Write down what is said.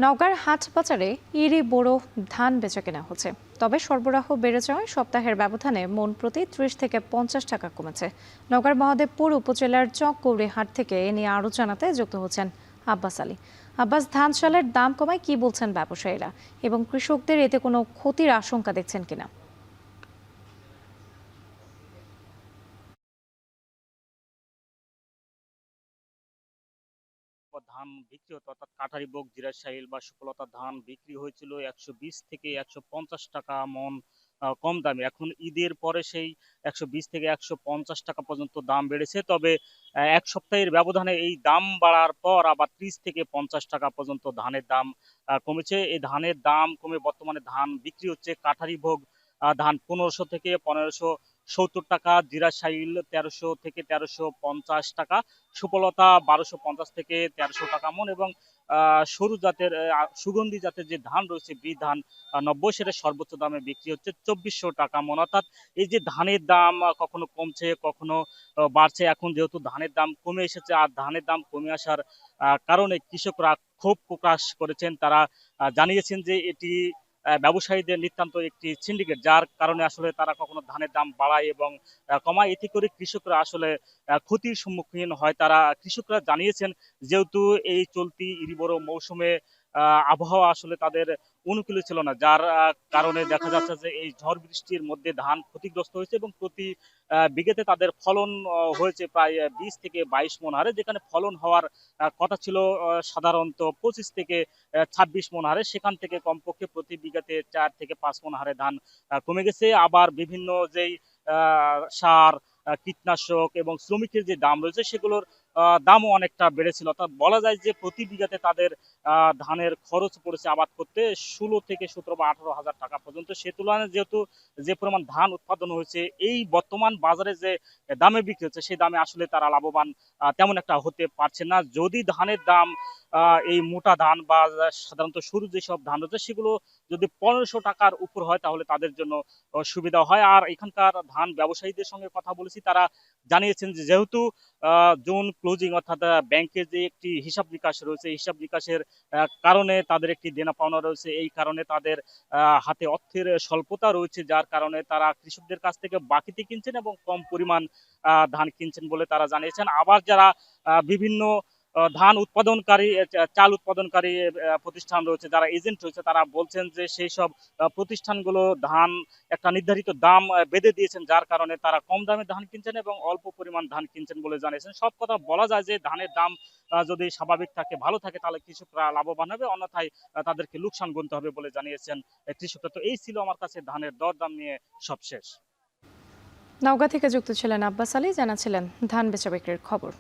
নওগাঁর হাট বাজারে ইরি বোরো ধান বেচাকেনা হচ্ছে, তবে সরবরাহ বেড়ে যাওয়ায় সপ্তাহের ব্যবধানে মন প্রতি ৩০ থেকে ৫০ টাকা কমেছে। নওগাঁর মহাদেবপুর উপজেলার চকগৌরী হাট থেকে এ নিয়ে আরও জানাতে যুক্ত হচ্ছেন আব্বাস আলী। আব্বাস, ধান চালের দাম কমায় কি বলছেন ব্যবসায়ীরা এবং কৃষকদের এতে কোনো ক্ষতির আশঙ্কা দেখছেন কিনা? ধান বিক্রি হতো, অর্থাৎ কাঠারি ভোগ, জিরার সাহিল বা সুফলতা ধান বিক্রি হয়েছিল ১২০ থেকে ১৫০ টাকা মন কম দামে। এখন ঈদের পরে সেই ১২০ থেকে ১৫০ টাকা পর্যন্ত দাম বেড়েছে। তবে এক সপ্তাহের ব্যবধানে এই দাম বাড়ার পর আবার ৩০ থেকে ৫০ টাকা পর্যন্ত ধানের দাম কমেছে। এই ধানের দাম কমে বর্তমানে ধান বিক্রি হচ্ছে কাঠারি ভোগ ধান ১৫০০ থেকে ১৫৭০ টাকা, জিরা সাইল ১৩০০ থেকে ১৩৫০ টাকা, সুফলতা ১২৫০ থেকে ১৩০০ টাকা মন এবং সরু জাতের সুগন্ধি জাতের যে ধান রয়েছে বি ধান ৯০, সেটা সর্বোচ্চ দামে বিক্রি হচ্ছে ২৪০০ টাকা মন। অর্থাৎ এই যে ধানের দাম কখনো কমছে কখনো বাড়ছে। এখন যেহেতু ধানের দাম কমে এসেছে আর ধানের দাম কমে আসার কারণে কৃষকরা ক্ষোভ প্রকাশ করেছেন। তারা জানিয়েছেন যে এটি ব্যবসায়ীদের নিতান্ত একটি সিন্ডিকেট, যার কারণে আসলে তারা কখনো ধানের দাম বাড়ায় এবং কমায়। এতে করে কৃষকরা আসলে ক্ষতির সম্মুখীন হয়। তারা কৃষকরা জানিয়েছেন যেহেতু এই চলতি ইরিবড় মৌসুমে আবহাওয়া আসলে তাদের অনুকূলে ছিল না, যার কারণে দেখা যাচ্ছে যে এই ঝড় বৃষ্টির মধ্যে ধান ক্ষতিগ্রস্ত হয়েছে এবং প্রতি বিঘাতে তাদের ফলন হয়েছে প্রায় ২০ থেকে ২২ মণ হারে, যেখানে ফলন হওয়ার কথা ছিল সাধারণত ২৫ থেকে ২৬ মণ হারে। সেখান থেকে কমপক্ষে প্রতি বিঘাতে ৪ থেকে ৫ মণ হারে ধান কমে গেছে। আবার বিভিন্ন যেই সার, কীটনাশক এবং শ্রমিকের যে দাম রয়েছে সেগুলোর দামও অনেকটা বেড়েছিল। অর্থাৎ বলা যায় যে প্রতি বিঘাতে তাদের ধানের খরচ পড়েছে আবাদ করতে ১৬ থেকে ১৭ বা ১৮,০০০ টাকা পর্যন্ত। সে তুলনায় যেহেতু যে পরিমাণ ধান উৎপাদন হয়েছে, এই বর্তমান বাজারে যে দামে বিক্রি হচ্ছে সেই দামে আসলে তারা লাভবান তেমন একটা হতে পারছে না। যদি ধানের দাম এই মোটা ধান বা সাধারণত সরু যেসব ধান রয়েছে সেগুলো যদি ১৫০০ টাকার উপর হয় তাহলে তাদের জন্য সুবিধা হয়। আর এখানকার ধান ব্যবসায়ীদের সঙ্গে কথা বলেছি, তারা জানিয়েছেন যে যেহেতু জুন ক্লোজিং, অর্থাৎ ব্যাংকের যে একটি হিসাব নিকাশ রয়েছে, হিসাব নিকাশের কারণে তাদের একটি দেনা পাওনা রয়েছে। এই কারণে তাদের হাতে অর্থের স্বল্পতা রয়েছে, যার কারণে তারা কৃষকদের কাছ থেকে বাকিতে কিনছেন এবং কম পরিমাণ ধান কিনছেন বলে তারা জানিয়েছেন। আবার যারা বিভিন্ন ধান উৎপাদনকারী, চাল উৎপাদনকারী প্রতিষ্ঠান রয়েছে, যারা এজেন্ট রয়েছে, তারা বলছেন যে সেই সব প্রতিষ্ঠানগুলো ধান একটা নির্ধারিত দাম বেঁধে দিয়েছেন, যার কারণে তারা কম দামে ধান কিনছেন এবং অল্প পরিমাণ ধান কিনছেন বলে জানিয়েছেন। সব কথা বলা যায় যে ধানের দাম যদি স্বাভাবিক থাকে, ভালো থাকে, তাহলে কৃষকরা লাভবান হবে, অন্যথায় তাদেরকে লোকসান গুনতে হবে বলে জানিয়েছেন কৃষকরা। তো এই ছিল আমার কাছে ধানের দরদাম নিয়ে সবশেষ। নওগাঁ থেকে যুক্ত ছিলেন আব্বাস আলী, জানাচ্ছিলেন ধান বেচা বিক্রির খবর।